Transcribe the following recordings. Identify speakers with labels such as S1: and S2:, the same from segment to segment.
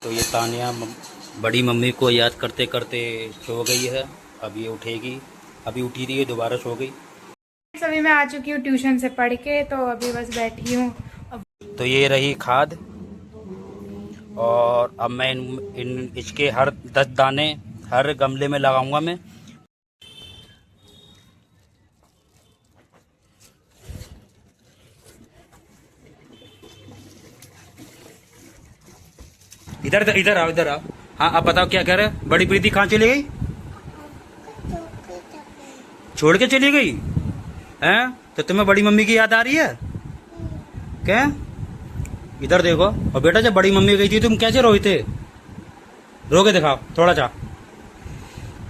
S1: तो ये तानिया बड़ी मम्मी को याद करते करते सो गई है। अब ये उठेगी, अभी उठी थी, ये दोबारा सो गई।
S2: अभी मैं आ चुकी हूँ ट्यूशन से पढ़ के, तो अभी बस बैठी हूँ।
S1: तो ये रही खाद, और अब मैं इसके हर 10 दाने हर गमले में लगाऊंगा मैं। इधर इधर आओ, इधर आओ। हाँ, अब बताओ क्या कह रहे हैं? बड़ी प्रीति कहाँ चली गई? छोड़ के चली गई हैं? तो तुम्हें बड़ी मम्मी की याद आ रही है क्या? इधर देखो। और बेटा, जब बड़ी मम्मी गई थी तुम कैसे रोए थे? रो के दिखाओ थोड़ा सा,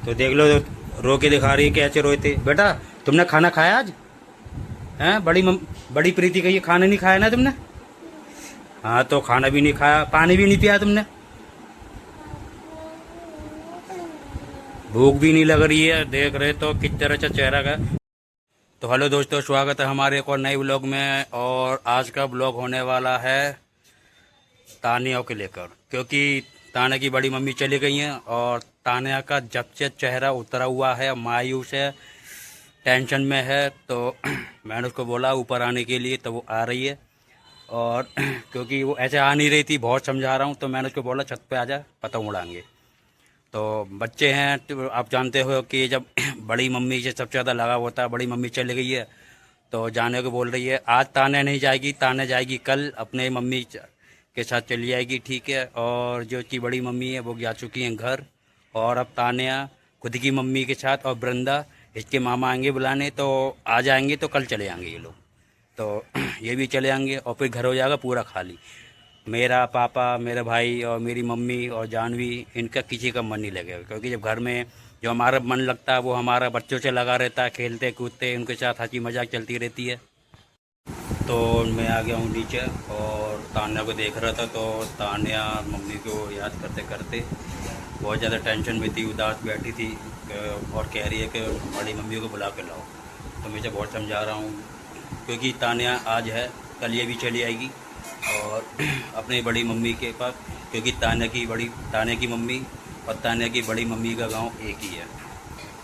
S1: तो देख लो। रो के दिखा रही है कैसे रोए थे। बेटा, तुमने खाना खाया आज? हैं? बड़ी प्रीति कही खाना नहीं खाया ना तुमने? हाँ, तो खाना भी नहीं खाया, पानी भी नहीं पिया तुमने, भूख भी नहीं लग रही है। देख रहे तो किस तरह से चेहरा का। तो हेलो दोस्तों, स्वागत है हमारे एक और नए ब्लॉग में। और आज का ब्लॉग होने वाला है तानिया को लेकर, क्योंकि तानिया की बड़ी मम्मी चली गई हैं और तानिया का जब से चेहरा उतरा हुआ है, मायूस है, टेंशन में है। तो मैंने उसको बोला ऊपर आने के लिए, तो वो आ रही है। और क्योंकि वो ऐसे आ नहीं रही थी, बहुत समझा रहा हूँ, तो मैंने उसको बोला छत पे आ जा, पतंग उड़ाएंगे। तो बच्चे हैं, तो आप जानते हो कि जब बड़ी मम्मी से सबसे ज़्यादा लगाव होता है। बड़ी मम्मी चली गई है तो जाने को बोल रही है। आज ताने नहीं जाएगी, ताने जाएगी कल, अपने मम्मी के साथ चली जाएगी, ठीक है। और जो कि बड़ी मम्मी है वो जा चुकी हैं घर। और अब तानिया खुद की मम्मी के साथ, और वृंदा इसके मामा आएंगे बुलाने, तो आ जाएंगे, तो कल चले जाएंगे ये लोग। तो ये भी चले जाएंगे और फिर घर हो जाएगा पूरा खाली। मेरा पापा, मेरा भाई और मेरी मम्मी और जानवी, इनका किसी का मन नहीं लगेगा, क्योंकि जब घर में जो हमारा मन लगता है वो हमारा बच्चों से लगा रहता है, खेलते कूदते उनके साथ हंसी मजाक चलती रहती है। तो मैं आ गया हूँ नीचे और तान्या को देख रहा था। तो तान्या मम्मी को याद करते करते बहुत ज़्यादा टेंशन में थी, उदास बैठी थी, और कह रही है कि बड़ी मम्मी को बुला के लाओ। तो मैं इसे बहुत समझा रहा हूँ, क्योंकि तान्या आज है, कल ये भी चली आएगी और अपनी बड़ी मम्मी के पास, क्योंकि तान्या की मम्मी और तान्या की बड़ी मम्मी का गांव एक ही है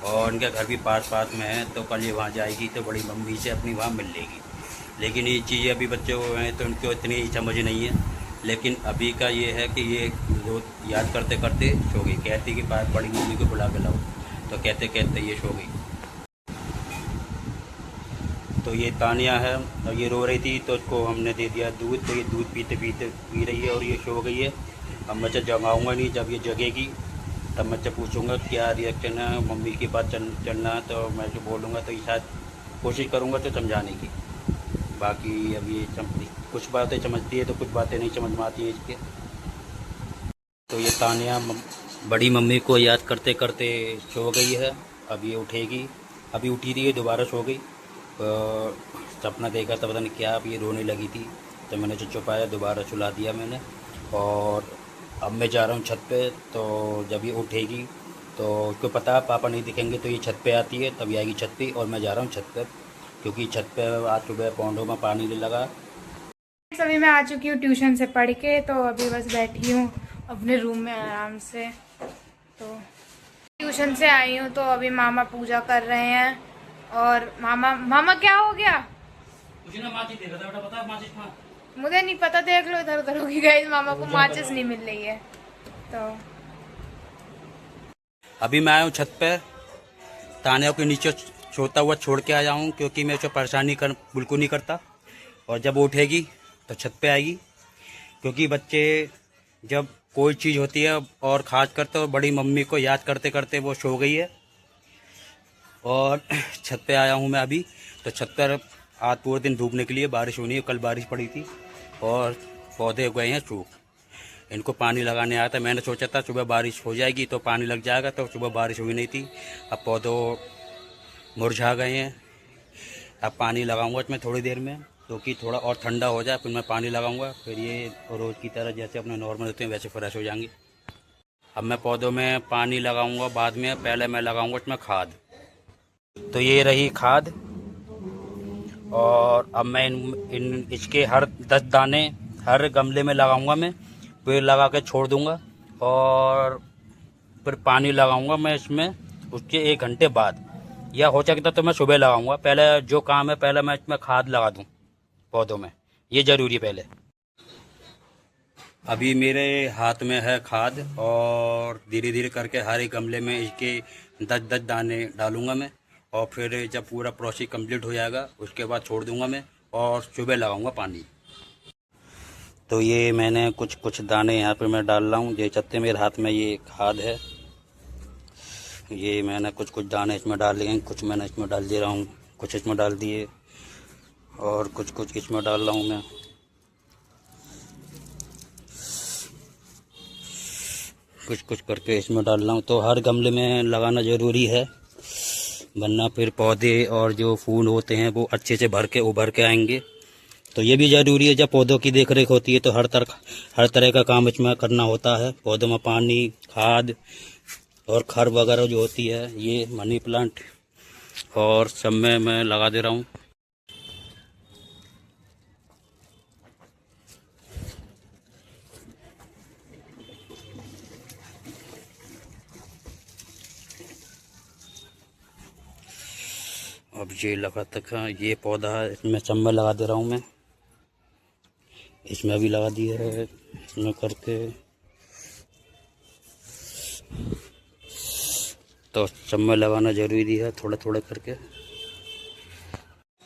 S1: और उनका घर भी पास पास में है। तो कल ये वहाँ जाएगी तो बड़ी मम्मी से अपनी वहाँ मिल लेगी। लेकिन ये चीज़ें अभी बच्चे को हैं तो उनको इतनी समझ नहीं है। लेकिन अभी का ये है कि ये जो याद करते करते सो गई। कहती कि पास बड़ी मम्मी को बुला के लाओ, तो कहते कहते ये सो गई। तो ये तानिया है और ये रो रही थी, तो उसको हमने दे दिया दूध। तो ये दूध पीते पीते पी रही है और ये सो गई है। अब मैं जगाऊँगा नहीं, जब ये जगेगी तब मैं पूछूंगा क्या रिएक्शन है, मम्मी के पास चलना है। तो मैं जो बोलूँगा तो ये शायद कोशिश करूँगा तो समझाने की। बाकी अब ये कुछ बातें समझती है तो कुछ बातें नहीं समझ में आती है इसके। तो ये तानिया बड़ी मम्मी को याद करते करते सो गई है। अब ये उठेगी, अभी उठी थी, ये दोबारा सो गई। सपना देखा था, पता नहीं क्या, अब ये रोने लगी थी तो मैंने छुपाया, दोबारा सुला दिया मैंने। और अब मैं जा रहा हूँ छत पे। तो जब ये उठेगी तो उसको पता है पापा नहीं दिखेंगे, तो ये छत पे आती है, तब ये आएगी छत पे। और मैं जा रहा हूँ छत पे, क्योंकि छत पे आज सुबह पौधों में पानी नहीं लगा।
S2: अभी मैं आ चुकी हूँ ट्यूशन से पढ़ के, तो अभी बस बैठी हूँ अपने रूम में आराम से। तो ट्यूशन से आई हूँ तो अभी मामा पूजा कर रहे हैं। और मामा क्या हो गया?
S1: माचिस दे रहा था बेटा, बता माचिस कहाँ?
S2: मुझे नहीं पता, देख लो इधर उधर होगी गाइस, मामा को माचिस नहीं मिल रही है। तो
S1: अभी मैं आया हूँ छत पे, तानिया के नीचे सोता हुआ छोड़ के आया हूँ, क्योंकि मैं उसे परेशानी बिल्कुल नहीं करता। और जब वो उठेगी तो छत पे आएगी, क्योंकि बच्चे जब कोई चीज़ होती है और ख़ास कर तो बड़ी मम्मी को याद करते करते वो सो गई है। और छत पे आया हूँ मैं अभी। तो छत पर आज पूरे दिन धूप निकली है, बारिश होनी है, कल बारिश पड़ी थी और पौधे उग गए हैं सूख। इनको पानी लगाने आया था, मैंने सोचा था सुबह बारिश हो जाएगी तो पानी लग जाएगा, तो सुबह बारिश हुई नहीं थी। अब पौधों मुरझा गए हैं। अब पानी लगाऊंगा इसमें थोड़ी देर में, क्योंकि थोड़ा और ठंडा हो जाए, फिर मैं पानी लगाऊंगा। फिर ये रोज़ की तरह जैसे अपने नॉर्मल होते हैं वैसे फ्रेश हो जाएंगे। अब मैं पौधों में पानी लगाऊंगा बाद में, पहले मैं लगाऊंगा इसमें खाद। तो ये रही खाद, और अब मैं इसके हर 10 दाने हर गमले में लगाऊंगा मैं। पेड़ लगा के छोड़ दूंगा और फिर पानी लगाऊंगा मैं इसमें उसके 1 घंटे बाद, या हो सकता तो मैं सुबह लगाऊंगा। पहले जो काम है, पहले मैं इसमें खाद लगा दूं पौधों में, ये ज़रूरी है पहले। अभी मेरे हाथ में है खाद और धीरे धीरे करके हर एक गमले में इसके 10-10 दाने डालूंगा मैं, और फिर जब पूरा प्रोसेस कंप्लीट हो जाएगा उसके बाद छोड़ दूंगा मैं और सुबह लगाऊंगा पानी। तो ये मैंने कुछ दाने यहाँ पे मैं डाल रहा हूँ। देख सकते हैं मेरे हाथ में ये खाद है, ये मैंने कुछ दाने इसमें डाल लिए, कुछ मैंने इसमें डाल दे रहा हूँ, कुछ इसमें डाल दिए और कुछ इसमें डाल रहा हूँ मैं। कुछ करके इसमें डाल रहा हूँ। तो हर गमले में लगाना ज़रूरी है, वरना फिर पौधे और जो फूल होते हैं वो अच्छे से उभर के आएंगे। तो ये भी ज़रूरी है, जब पौधों की देखरेख होती है तो हर तरह का काम इसमें करना होता है। पौधों में पानी, खाद और खर वगैरह जो होती है, ये मनी प्लांट और सब में मैं लगा दे रहा हूँ। अब ये लगा तक ये पौधा इसमें सब में लगा दे रहा हूँ मैं, इसमें भी लगा दिया है, इसमें करके तो सब में लगाना ज़रूरी है, थोड़ा थोड़ा करके।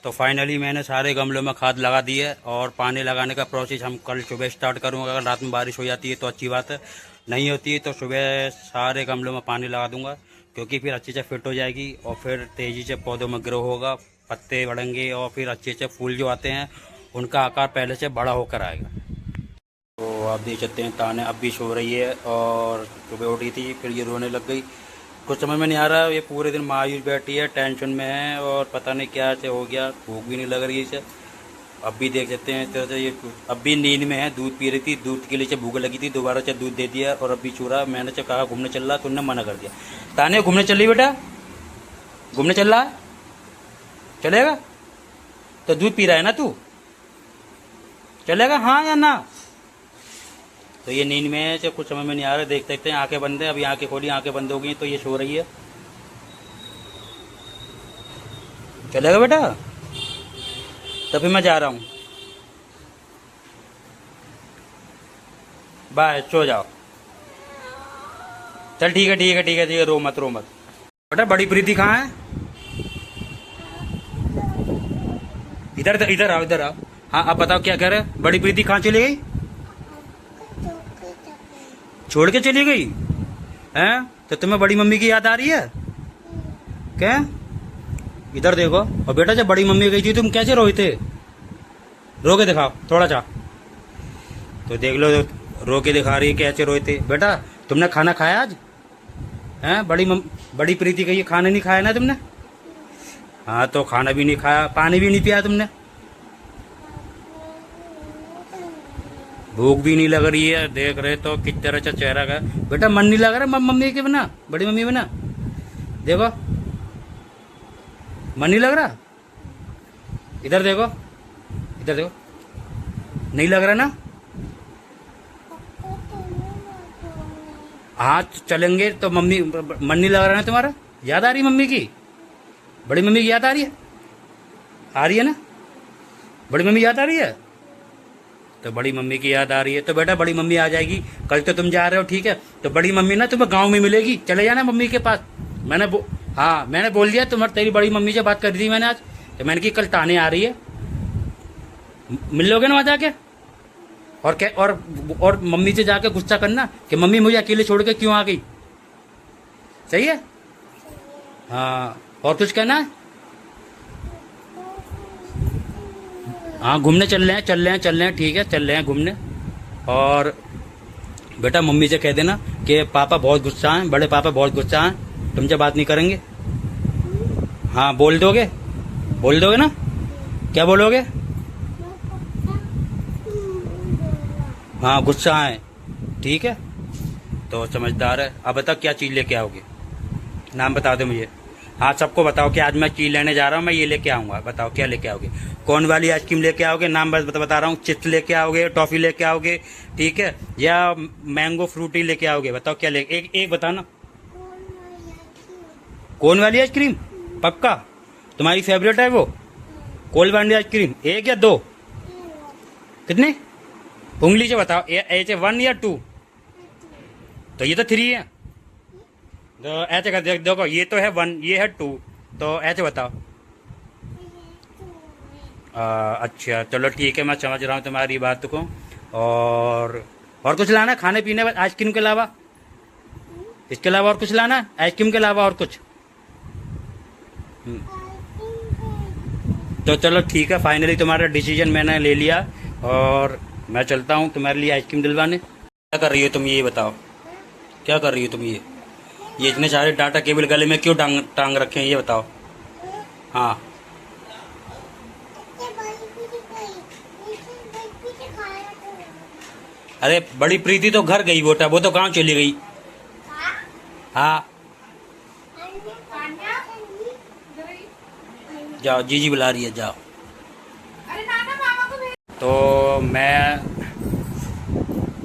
S1: तो फाइनली मैंने सारे गमलों में खाद लगा दी है और पानी लगाने का प्रोसेस हम कल सुबह स्टार्ट करूँगा। अगर रात में बारिश हो जाती है तो अच्छी बात है, नहीं होती है तो सुबह सारे गमलों में पानी लगा दूंगा, क्योंकि फिर अच्छे से फिट हो जाएगी और फिर तेज़ी से पौधों में ग्रो होगा, पत्ते बढ़ेंगे और फिर अच्छे से फूल जो आते हैं उनका आकार पहले से बड़ा होकर आएगा। तो आप देख सकते हैं ताने अब भी सो रही है और सुबह उठी थी फिर ये रोने लग गई। कुछ समझ में नहीं आ रहा, ये पूरे दिन मायूस बैठी है, टेंशन में है और पता नहीं क्या से हो गया, भूख भी नहीं लग रही है इसे। अब भी देख सकते हैं तो ये अब भी नींद में है, दूध पी रही थी, दूध के लिए भूख लगी थी, दोबारा से दूध दे दिया और अब भी चूरा। मैंने से कहा घूमने चल रहा, तुमने मना कर दिया। ताने घूमने चल रही बेटा, घूमने चल रहा है, चलेगा? तो दूध पी रहा है ना तू, चलेगा हाँ या ना? तो ये नींद में है, कुछ समझ में नहीं आ रहा। देख सकते हैं आंखें बंद है, अभी आंखें खोली, आंखें बंद हो गई तो ये सो रही है। चलेगा बेटा? तो फिर मैं जा रहा हूँ, बाय, सो जाओ। चल ठीक है ठीक है ठीक है ठीक है, रो मत रो मत बेटा। बड़ी प्रीति कहाँ है? इधर आओ इधर आओ। हाँ अब बताओ क्या कह रहे? बड़ी प्रीति कहाँ चली गई? छोड़ के चली गई हैं? तो तुम्हें बड़ी मम्मी की याद आ रही है क्या? इधर देखो। और बेटा जब बड़ी मम्मी गई थी तुम कैसे रोए थे? रो के दिखाओ थोड़ा सा, तो देख लो रो के दिखा रही है कैसे रोए थे। बेटा तुमने खाना खाया आज हैं? बड़ी प्रीति कही खाना नहीं खाया ना तुमने? हाँ तो खाना भी नहीं खाया, पानी भी नहीं पिया तुमने, भूख भी नहीं लग रही है। देख रहे तो किस तरह से चेहरा का। बेटा मन नहीं लग रहा मम्मी के बिना, बड़ी मम्मी बिना? देखो मन नहीं लग रहा, इधर देखो, इधर देखो, नहीं लग रहा ना? हाँ चलेंगे तो मम्मी, मन नहीं लग रहा ना तुम्हारा? याद आ रही मम्मी की? बड़ी मम्मी की याद आ रही है? आ रही है ना? बड़ी मम्मी याद आ रही है? तो बड़ी मम्मी की याद आ रही है तो बेटा बड़ी मम्मी आ जाएगी। कल तो तुम जा रहे हो ठीक है, तो बड़ी मम्मी ना तुम्हें गांव में मिलेगी, चले जाना मम्मी के पास। मैंने बोल दिया, तुम्हारी तेरी बड़ी मम्मी से बात कर दी मैंने आज, तो मैंने की कल ताने आ रही है, मिल लोगे ना वहाँ जाके। और मम्मी से जाके गुस्सा करना कि मम्मी मुझे अकेले छोड़ के क्यों आ गई, सही है? हाँ और कुछ कहना है? हाँ घूमने चल रहे हैं ठीक है, चल रहे हैं घूमने। और बेटा मम्मी से कह देना कि पापा बहुत गुस्सा हैं, बड़े पापा बहुत गुस्सा हैं, तुमसे बात नहीं करेंगे। हाँ बोल दोगे ना? क्या बोलोगे? हाँ गुस्सा है ठीक है, तो समझदार है। अब बता क्या चीज़ लेके आओगे, नाम बता दो मुझे। हाँ, सबको बताओ कि आज मैं चीज लेने जा रहा हूँ, मैं ये लेके आऊंगा। बताओ क्या लेके आओगे, कौन वाली आइसक्रीम लेके आओगे, नाम बस बता रहा हूँ। चिप्स लेके आओगे, टॉफी लेके आओगे, ठीक है, या मैंगो फ्रूटी लेके आओगे? बताओ क्या लेके, एक बताना। कौन वाली आइसक्रीम? पक्का तुम्हारी फेवरेट है वो कोल्ड वाली आइसक्रीम? एक या दो? कितने उंगली से बताओ, ऐसे 1 या 2? तो ये तो 3 है, तो ऐसे कर देखो, ये तो है 1, ये है 2, तो ऐसे बताओ। अच्छा चलो ठीक है, मैं समझ रहा हूँ तुम्हारी बात को। और कुछ लाना खाने पीने आइसक्रीम के अलावा? इसके अलावा और कुछ लाना, आइसक्रीम के अलावा और कुछ? तो चलो ठीक है, फाइनली तुम्हारा डिसीजन मैंने ले लिया और मैं चलता हूँ तुम्हारे लिए आइसक्रीम दिलवाने। क्या कर रही हो तुम, ये बताओ, क्या कर रही हो तुम? ये इतने सारे डाटा केबल गले में क्यों टांग रखे हैं, ये बताओ। हाँ, अरे बड़ी प्रीति तो घर गई बेटा, वो तो कहाँ चली गई? हाँ, जाओ, जीजी बुला रही है, जाओ।
S2: अरे नाना मामा को भेज।
S1: तो मैं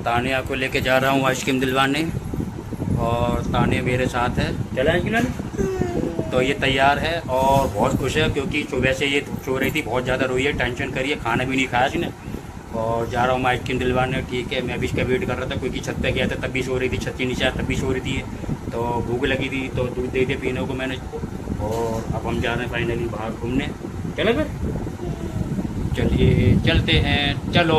S1: तानिया को लेके जा रहा हूँ आइसक्रीम दिलवाने और तानिया मेरे साथ है। चला आइसक्रीम लाने? तो ये तैयार है और बहुत खुश है क्योंकि सुबह से ये सो रही थी, बहुत ज़्यादा रोई है, टेंशन करी है, खाना भी नहीं खाया इसने। और जा रहा हूँ मैं आइसक्रीम दिलवाने, ठीक है। मैं भी इसका वेट कर रहा था क्योंकि छत पे गया था तब भी सो रही थी, छत के नीचे तब भी सो रही थी, तो भूख लगी थी तो दूध दे दिया पीने को मैंने इसको। और अब हम जा रहे हैं फाइनली बाहर घूमने। चलो फिर, चलिए चलते हैं, चलो।